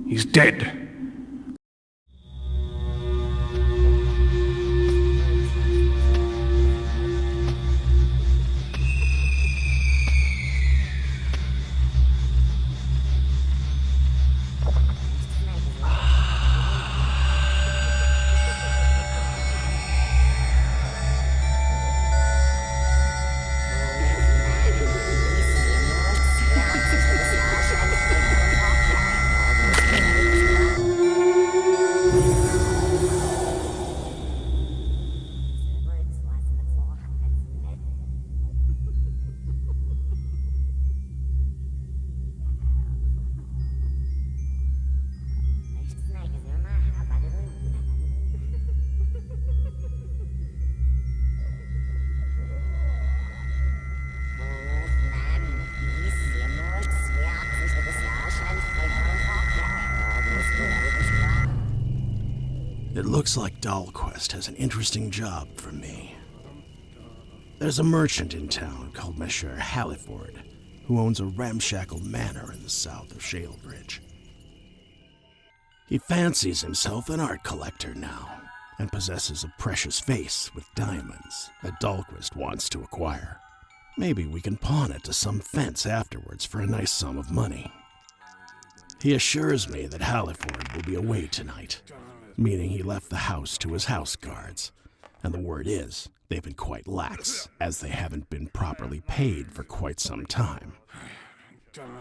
He's dead. It looks like Dahlquist has an interesting job for me. There's a merchant in town called Monsieur Halliford, who owns a ramshackle manor in the south of Shalebridge. He fancies himself an art collector now, and possesses a precious vase with diamonds that Dahlquist wants to acquire. Maybe we can pawn it to some fence afterwards for a nice sum of money. He assures me that Halliford will be away tonight, meaning he left the house to his house guards, and the word is they've been quite lax, as they haven't been properly paid for quite some time.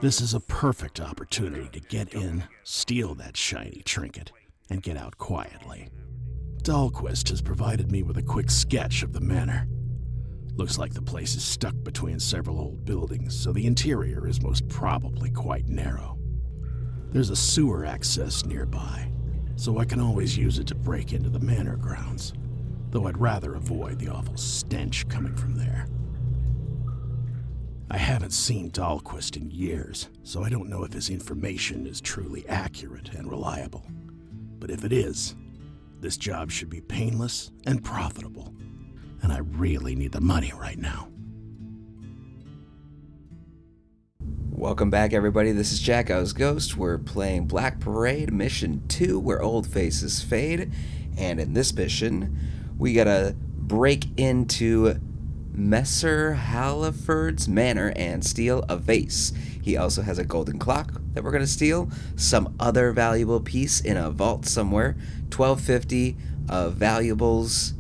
This is a perfect opportunity to get in, steal that shiny trinket, and get out quietly. Dahlquist has provided me with a quick sketch of the manor. Looks like the place is stuck between several old buildings, so the interior is most probably quite narrow. There's a sewer access nearby, so I can always use it to break into the manor grounds, though I'd rather avoid the awful stench coming from there. I haven't seen Dahlquist in years, so I don't know if his information is truly accurate and reliable. But if it is, this job should be painless and profitable, and I really need the money right now. Welcome back, everybody. This is Jacko's Ghost. We're playing Black Parade Mission 2, where old faces fade. And in this mission, we gotta break into Messer Halliford's manor and steal a vase. He also has a golden clock that we're gonna steal, some other valuable piece in a vault somewhere, $12.50 of valuables,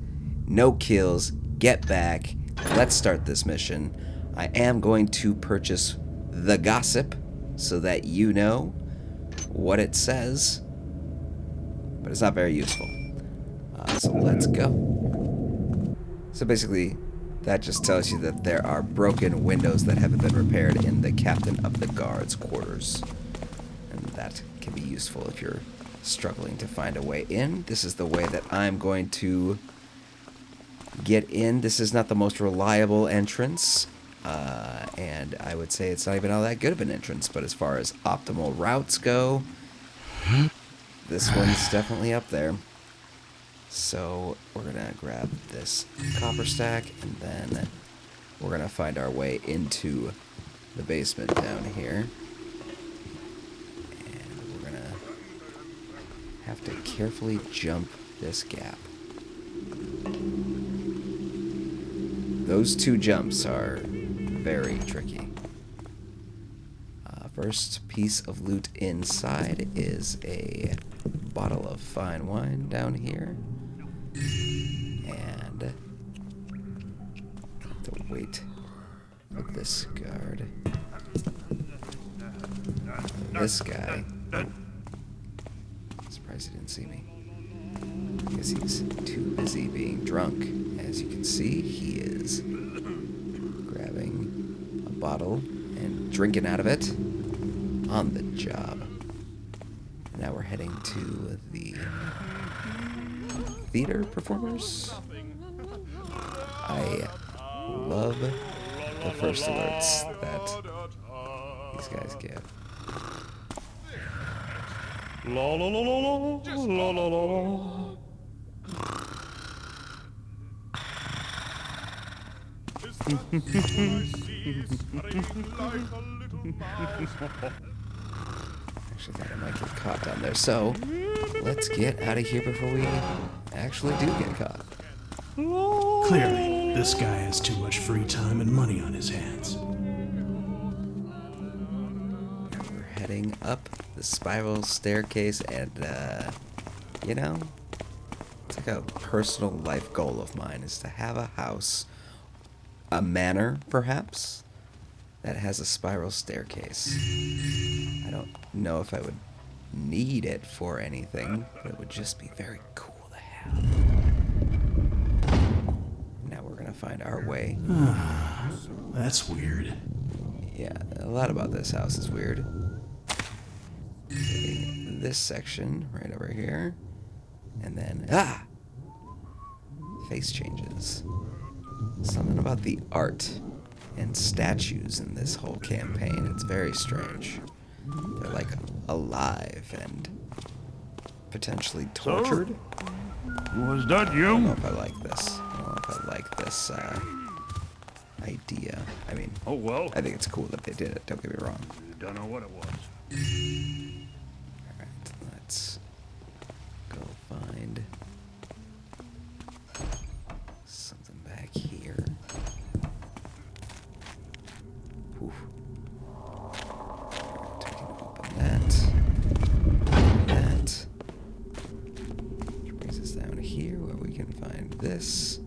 no kills, get back. Let's start this mission. I am going to purchase the gossip so that you know what it says, but it's not very useful. So let's go. So basically, that just tells you that there are broken windows that haven't been repaired in the captain of the guard's quarters, and that can be useful if you're struggling to find a way in. This is the way that I'm going to get in. This is not the most reliable entrance, and I would say it's not even all that good of an entrance, but as far as optimal routes go, this one's definitely up there. So we're gonna grab this copper stack, and then we're gonna find our way into the basement down here. And we're gonna have to carefully jump this gap. Those two jumps are very tricky. First piece of loot inside is a bottle of fine wine down here. And have to wait for this guard. This guy. Surprised he didn't see me. I guess he's too busy being drunk. As you can see, he is grabbing a bottle and drinking out of it on the job. Now we're heading to the theater performers. I love the first alerts that these guys give. La la la la la la la la. Actually thought I might get caught down there. So, let's get out of here before we actually do get caught. Clearly, this guy has too much free time and money on his hands. We're heading up the spiral staircase, and, you know, it's like a personal life goal of mine is to have a house, a manor, perhaps, that has a spiral staircase. I don't know if I would need it for anything, but it would just be very cool to have. Now we're gonna find our way. That's weird. Yeah, a lot about this house is weird. This section right over here, and then face changes. Something about the art and statues in this whole campaign. It's very strange. They're like alive and potentially tortured. Was that I don't know you? if I like this. I don't know if I like this idea. I mean, Oh, well. I think it's cool that they did it. Don't get me wrong. Don't know what it was. Alright, let's go find something back here. Oof. Alright, we can open that. That. Which brings us down here where we can find this.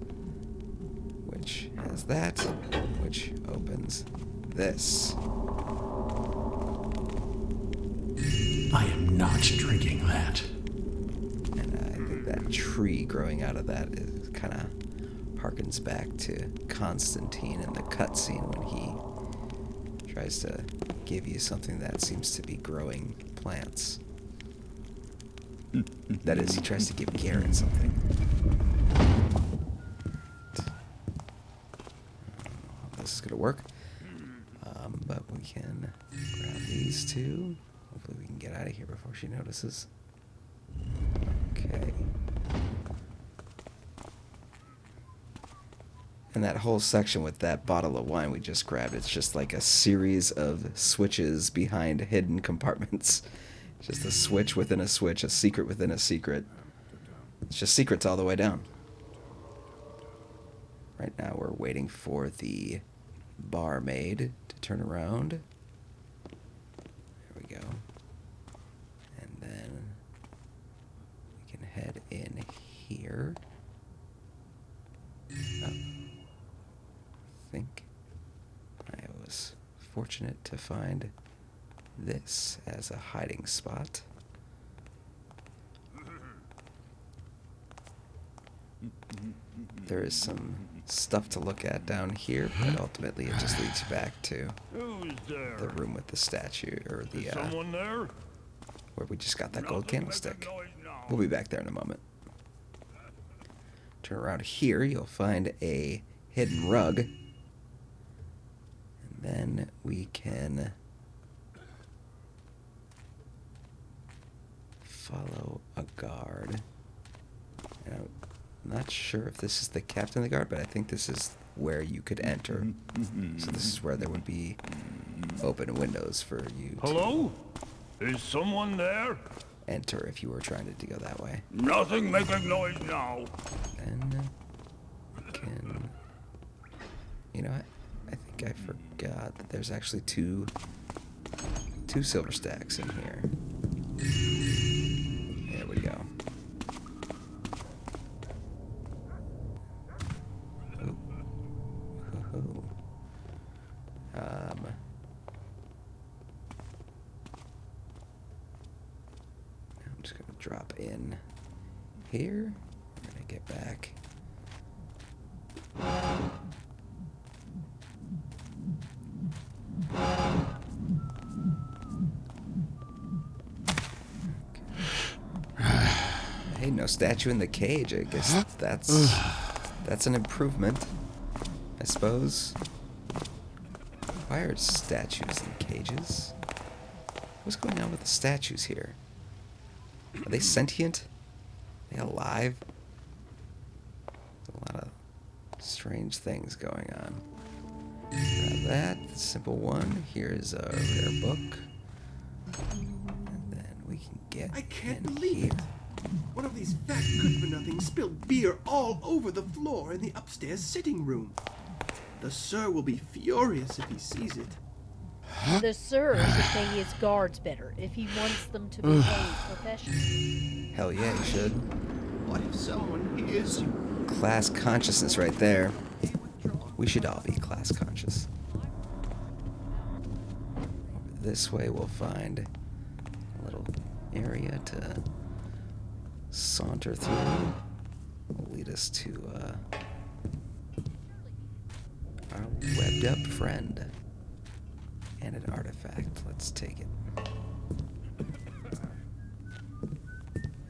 Which has that. Which opens this. I am not drinking that. And I think that tree growing out of that is kind of harkens back to Constantine in the cutscene when he tries to give you something that seems to be growing plants. That is, he tries to give Garen something. I don't know how this is going to work. But we can grab these two. Hopefully we can get out of here before she notices. Okay. And that whole section with that bottle of wine we just grabbed, it's just like a series of switches behind hidden compartments. Just a switch within a switch, a secret within a secret. It's just secrets all the way down. Right now we're waiting for the barmaid to turn around. There we go. And then we can head in here. Oh. I think I was fortunate to find this as a hiding spot. There is some stuff to look at down here, but ultimately it just leads you back to Who's there? the room with the statue, or the, Someone there? where we just got that gold Nothing candlestick. making noise now. We'll be back there in a moment. Turn around here, you'll find a hidden rug. And then we can follow a guard. And I'm not sure if this is the captain of the guard, but I think this is where you could enter. So this is where there would be open windows for you to Hello? Is someone there? enter if you were trying to go that way. Nothing making noise now. And we can... You know what? I think I forgot that there's actually two silver stacks in here. There we go. Ooh. Hoo-hoo. I'm just gonna drop in here. We're gonna get back. Hey, no statue in the cage. I guess that's an improvement, I suppose. Why are statues in cages? What's going on with the statues here? Are they sentient? Are they alive? There's a lot of strange things going on. Grab that, the simple one. Here's a rare book. And get I can't in believe here? it. One of these fat good-for-nothings spilled beer all over the floor in the upstairs sitting room. The sir will be furious if he sees it. The sir should pay his guards better if he wants them to behave professionally. Hell yeah, you should. What if someone hears you? Class consciousness right there. We should all be class conscious. Over this way we'll find a little area to saunter through. Will lead us to our webbed up friend. And an artifact. Let's take it.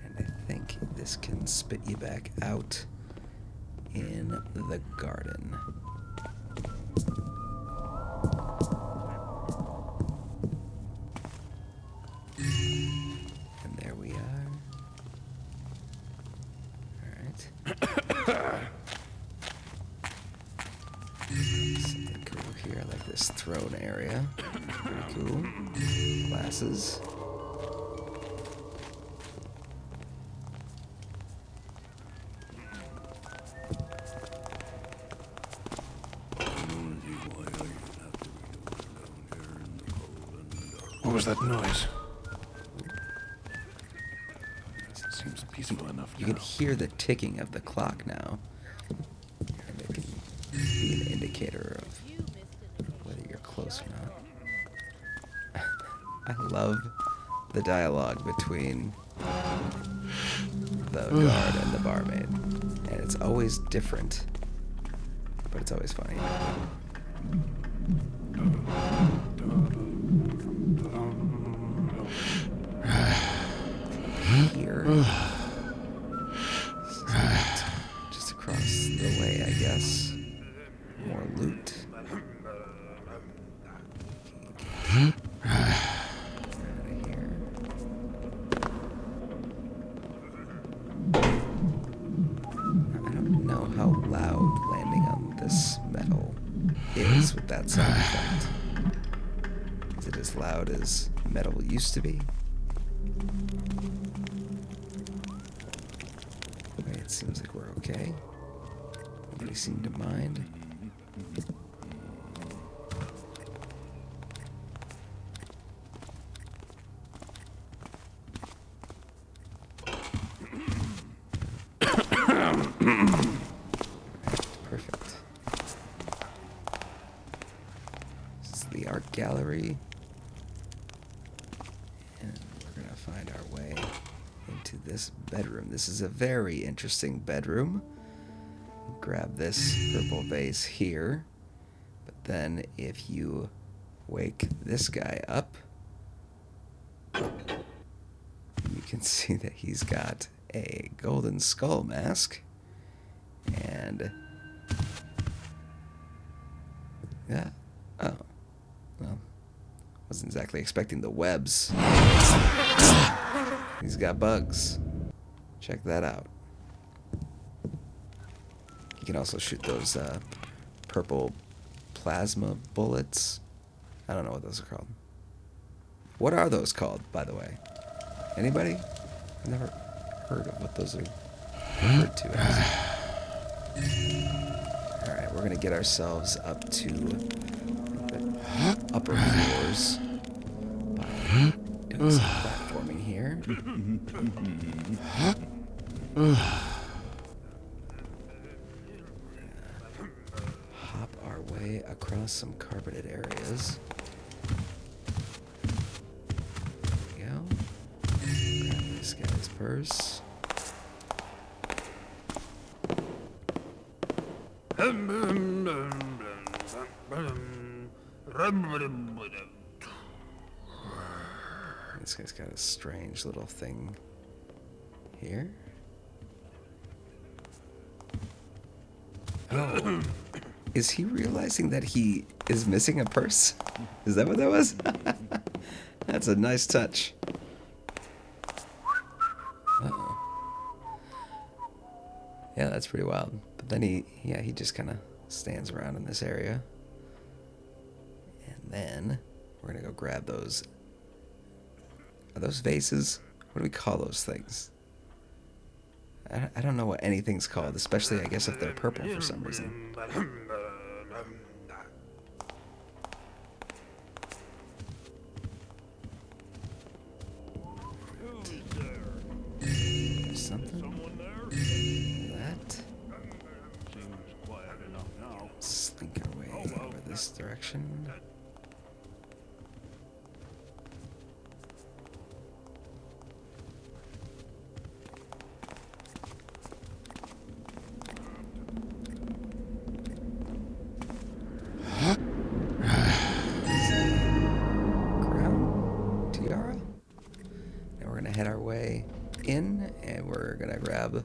And I think this can spit you back out in the garden. And there we are. Alright. Something cool here. I like this throne area. Pretty cool. Glasses. What was that noise? It seems peaceful enough You now. can hear the ticking of the clock now. And it can be an indicator of whether you're close or not. I love the dialogue between the guard and the barmaid. And it's always different, but it's always funny. Here. This is not just across the way, I guess. More loot. Out of here. I don't know how loud landing on this metal is with that sound effect. Is it as loud as metal used to be? It seems like we're okay. Nobody seemed to mind. Perfect. This is the art gallery. And we're gonna find our way into this bedroom. This is a very interesting bedroom. Grab this purple vase here. But then if you wake this guy up, you can see that he's got a golden skull mask. And yeah. Oh. Well, wasn't exactly expecting the webs. He's got bugs. Check that out. You can also shoot those purple plasma bullets. I don't know what those are called. What are those called, by the way? Anybody? I've never heard of what those are referred to as. Alright, we're gonna get ourselves up to the upper floors by doing some platforming here. Hop our way across some carpeted areas. There we go. Grab this guy's purse. This guy's got a strange little thing here. Oh. Is he realizing that he is missing a purse? Is that what that was? That's a nice touch. Uh-oh. Yeah, that's pretty wild. But then he just kind of stands around in this area. And then we're going to go grab those. Are those vases What do we call those things? I don't know what anything's called, especially I guess if they're purple for some reason. There's something. That. Slink our way over this direction. Crown, tiara. Now we're gonna head our way in, and we're gonna grab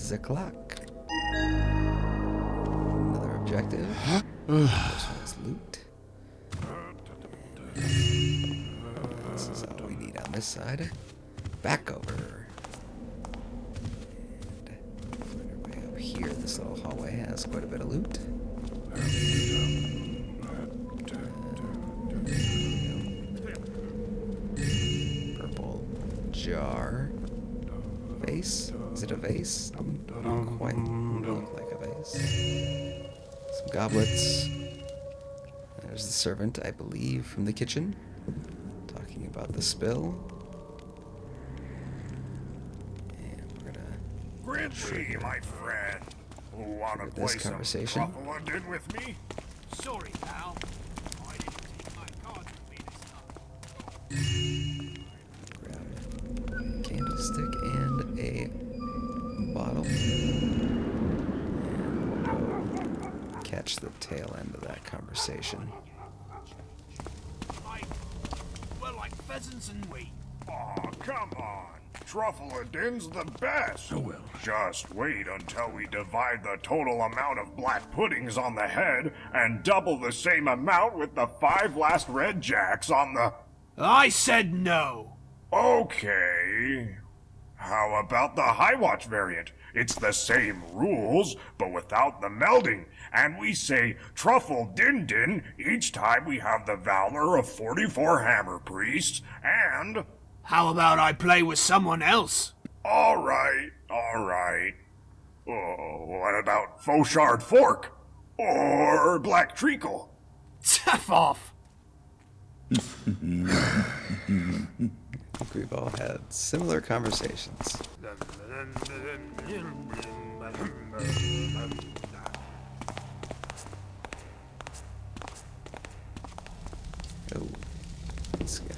the clock. Another objective. This one's loot. This is all we need on this side. Back over. And find our way up here. This little hallway has quite a bit of loot. Purple jar. Vase? Is it a vase? Doesn't quite look like a vase. Some goblets. There's the servant, I believe, from the kitchen, talking about the spill. And we're gonna Grant me, my friend. Wanna trigger play this some conversation. truffle undin with me? Sorry, pal. I didn't take my cards with me this time. Grab a candlestick and a bottle. And we'll catch the tail end of that conversation. We're like pheasants and wheat. Aw, come on. Truffle undin's the best. Oh, well. Just wait until we divide the total amount of black puddings on the head and double the same amount with the 5 last red jacks on the... I said no. Okay. How about the High Watch variant? It's the same rules, but without the melding. And we say Truffle Din Din each time we have the valor of 44 hammer priests, and... How about I play with someone else? All right. Oh, what about Feuillade Fork? Or Black Treacle? Tough off. I think we've all had similar conversations. Oh, this guy.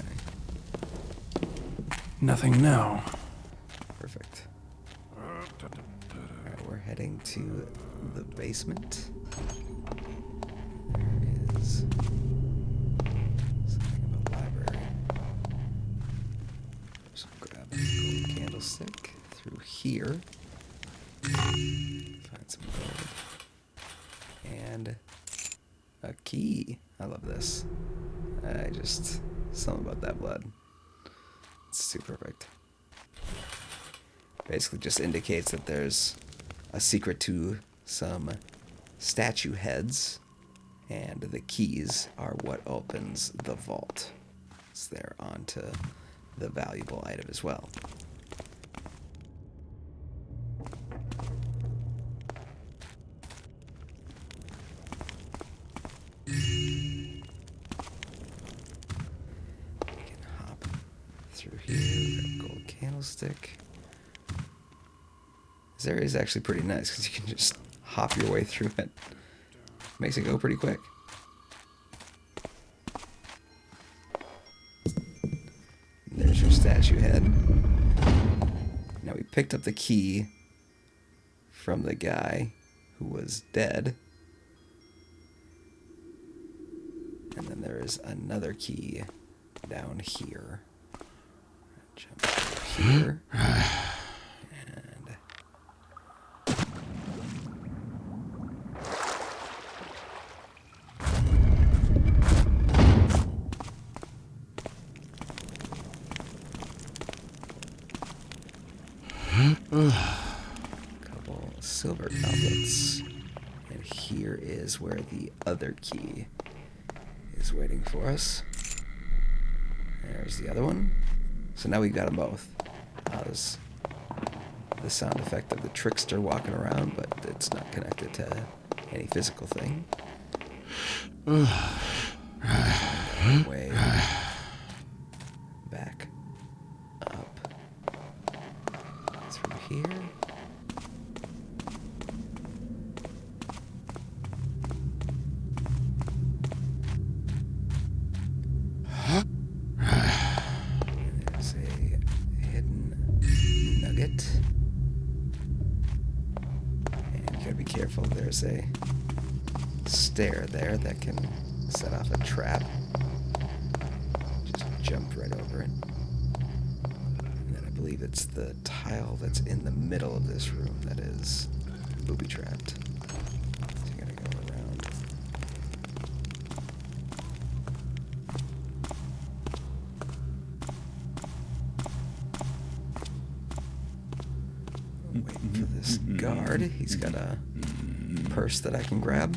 Nothing now. Perfect. Alright, we're heading to the basement. There is something of a library. So grab a gold candlestick through here. Find some gold. And a key. I love this. Something about that blood. It's too perfect. Basically just indicates that there's a secret to some statue heads, and the keys are what opens the vault. It's there onto the valuable item as well. Through here, grab a gold candlestick. This area is actually pretty nice because you can just hop your way through it. Makes it go pretty quick. There's your statue head. Now we picked up the key from the guy who was dead. And then there is another key down here. Jump over here. And couple silver goblets. And here is where the other key is waiting for us. There's the other one. So now we've got them both. cause the sound effect of the trickster walking around, but it's not connected to any physical thing. Way back up through here. There's a hidden nugget. And you gotta be careful, there's a stair there that can set off a trap. Just jumped right over it. And then I believe it's the tile that's in the middle of this room that is booby-trapped. So you gotta go around. Waiting for this guard. He's got a purse that I can grab.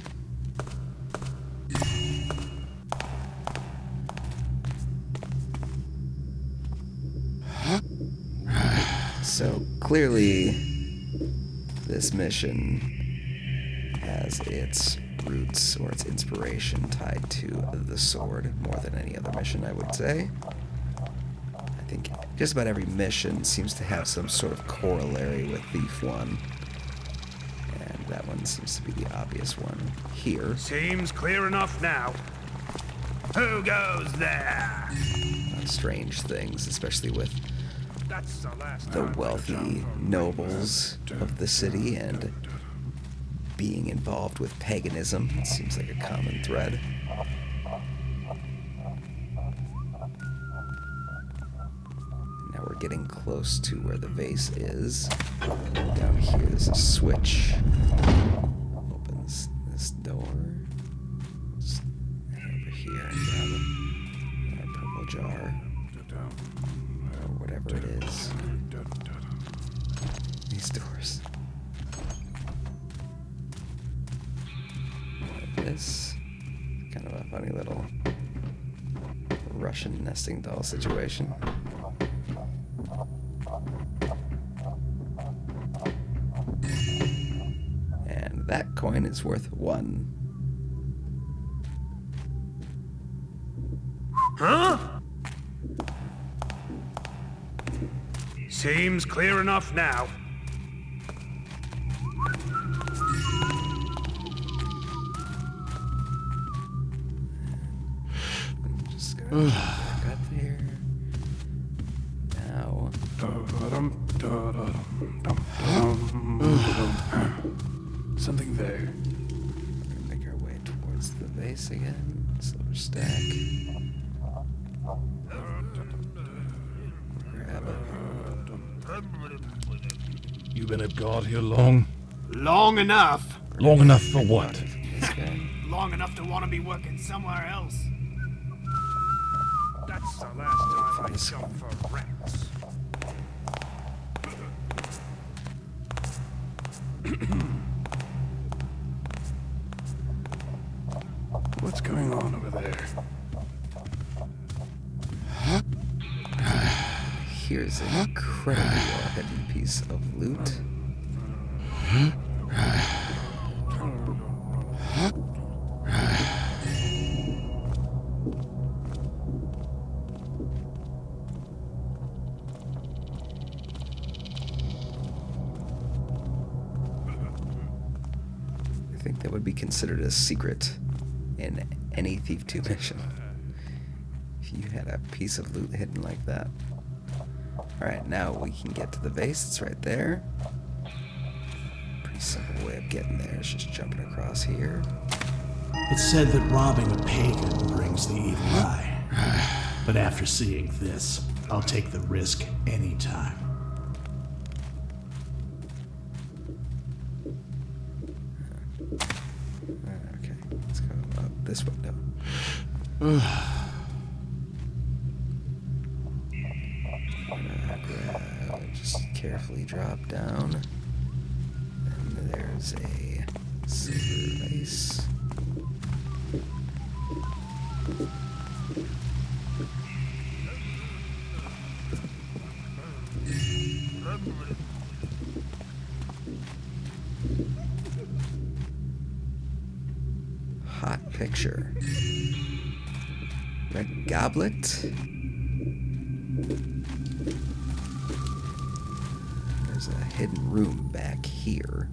So clearly, this mission has its roots or its inspiration tied to the sword more than any other mission, I would say. I think just about every mission seems to have some sort of corollary with Thief 1. And that one seems to be the obvious one here. Seems clear enough now. Who goes there? Strange things, especially with That's the last the time. wealthy nobles of the city and being involved with paganism. It seems like a common thread. Now we're getting close to where the vase is. Down here there's a switch. Opens this door. Just head over here and grab a purple jar. Or whatever it is. These doors. Like this. Kind of a funny little Russian nesting doll situation. And that coin is worth 1. Huh? Seems clear enough now. I'm just gonna back up here. Now, Something there. we're gonna make our way towards the vase again. Silver stack. Grab it. You been at guard here long? Long enough. Long enough for what? This guy. Long enough to want to be working somewhere else. That's the last time I shot for rats. What's going on over there? Here's an incredibly well-hidden piece of loot. I think that would be considered a secret in any Thief 2 mission. If you had a piece of loot hidden like that. Alright, now we can get to the vase. It's right there. Pretty simple way of getting there is just jumping across here. It's said that robbing a pagan brings the evil eye. But after seeing this, I'll take the risk anytime. Okay, let's go up this window. Just carefully drop down. And there's a silver vase. Hot picture. Red goblet. There's a hidden room back here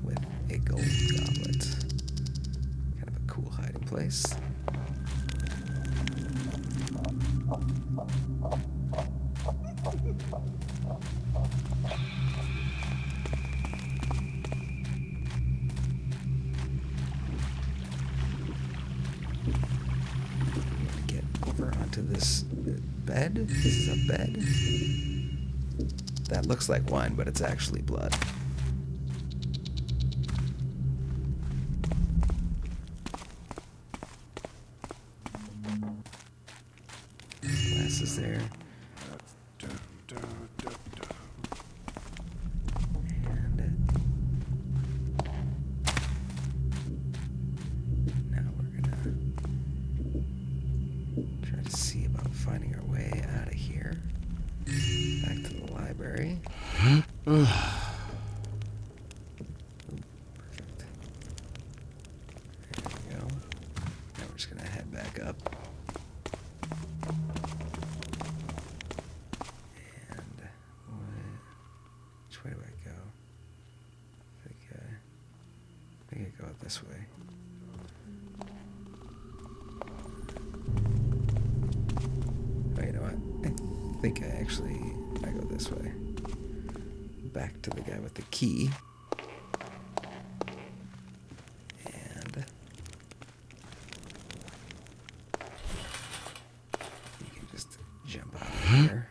with a gold goblet. Kind of a cool hiding place. Get over onto this bed. This is a bed. That looks like wine, but it's actually blood. Glasses there. And now we're gonna try to see about finding our way out of here. Back to the library. Ooh, perfect. There we go. Now we're just gonna head back up. And which way do I go? I think I go out this way. Oh, you know what? I think I go this way. Back to the guy with the key. And you can just jump out of here.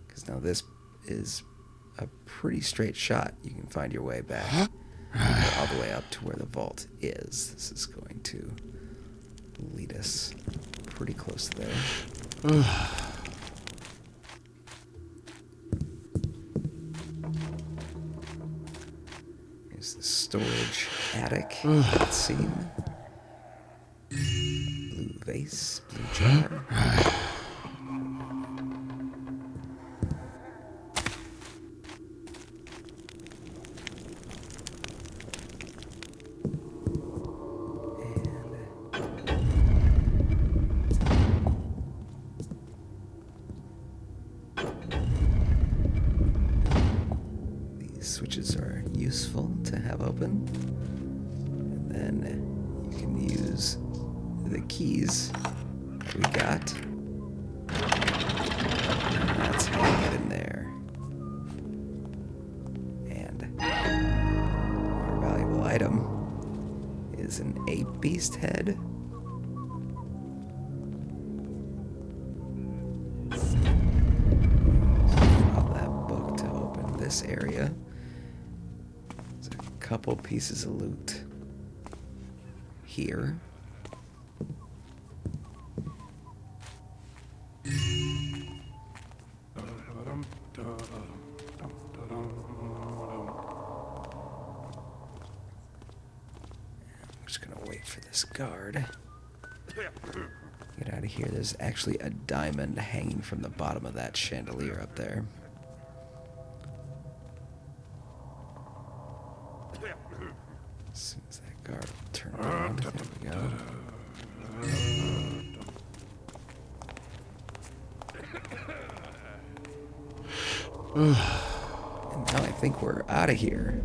Because now this is a pretty straight shot. You can find your way back all the way up to where the vault is. This is going to lead us pretty close there. Here's the storage attic. Let's see. Blue vase, blue jar. Switches are useful to have open. And then you can use the keys that we got. And that's how you get in there. And our valuable item is an ape beast head. File that book to open this area. Couple pieces of loot here. I'm just gonna wait for this guard. Get out of here. There's actually a diamond hanging from the bottom of that chandelier up there. As soon as that guard will turn around, there we go. And now I think we're out of here.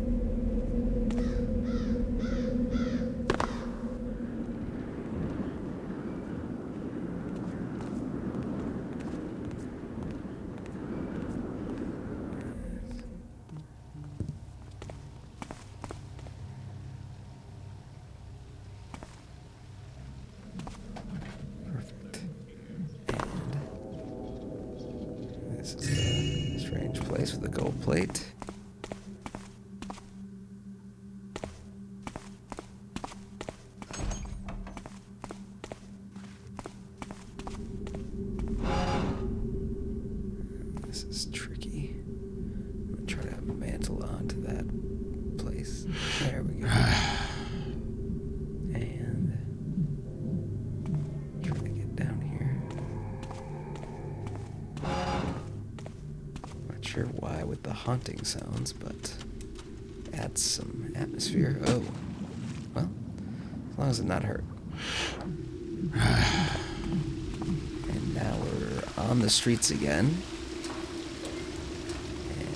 This is a strange place with a gold plate. This is tricky. I'm gonna try to mantle onto that place. There we go. And try to get down here. sure why with the haunting sounds, but adds some atmosphere. Oh, well, as long as it's not hurt. And now we're on the streets again. And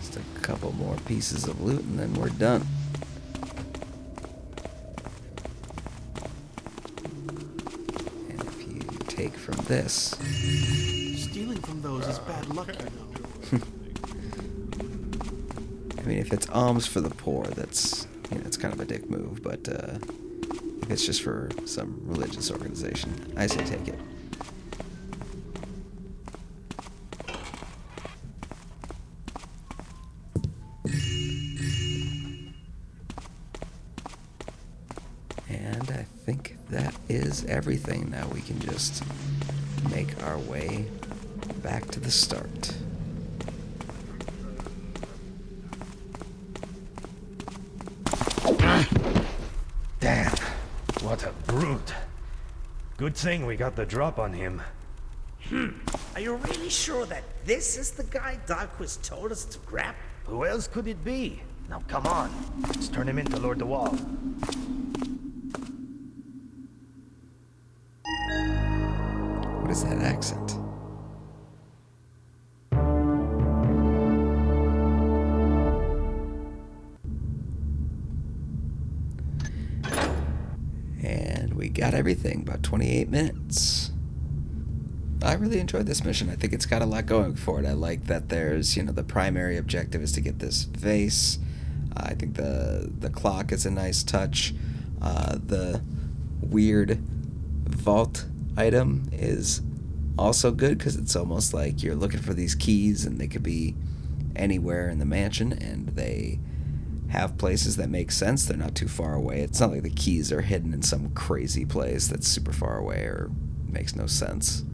just a couple more pieces of loot and then we're done. And if you take from this... Stealing from those is bad luck, you know. I mean, if it's alms for the poor, that's, it's kind of a dick move, but if it's just for some religious organization, I say take it. And I think that is everything. Now we can just make our way back to the start. Damn, what a brute. Good thing we got the drop on him. Are you really sure that this is the guy Darquist told us to grab? Who else could it be? Now come on, let's turn him in to Lord the Wall. What is that accent? And we got everything, about 28 minutes. I really enjoyed this mission. I think it's got a lot going for it. I like that there's, the primary objective is to get this vase. I think the clock is a nice touch. The weird vault item is also good because it's almost like you're looking for these keys and they could be anywhere in the mansion and they have places that make sense. They're not too far away. It's not like the keys are hidden in some crazy place that's super far away or makes no sense.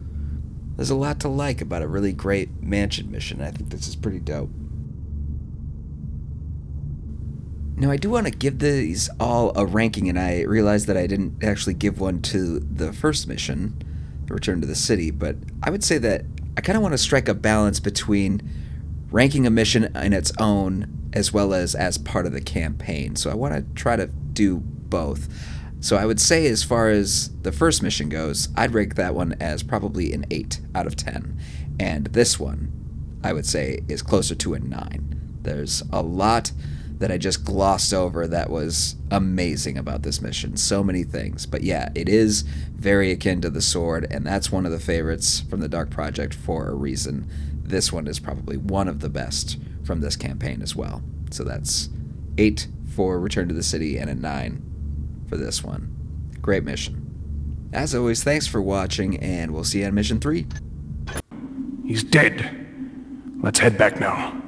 There's a lot to like about a really great mansion mission. I think this is pretty dope. Now, I do want to give these all a ranking, and I realized that I didn't actually give one to the first mission, the Return to the City, but I would say that I kind of want to strike a balance between ranking a mission in its own as well as part of the campaign. So I want to try to do both. So I would say as far as the first mission goes, I'd rank that one as probably an 8 out of 10. And this one, I would say, is closer to a 9. There's a lot that I just glossed over that was amazing about this mission. So many things. But yeah, it is very akin to the Sword, and that's one of the favorites from the Dark Project for a reason. This one is probably one of the best from this campaign as well. So that's 8 for Return to the City and a 9 for this one. Great mission. As always, thanks for watching, and we'll see you on Mission 3. He's dead. Let's head back now.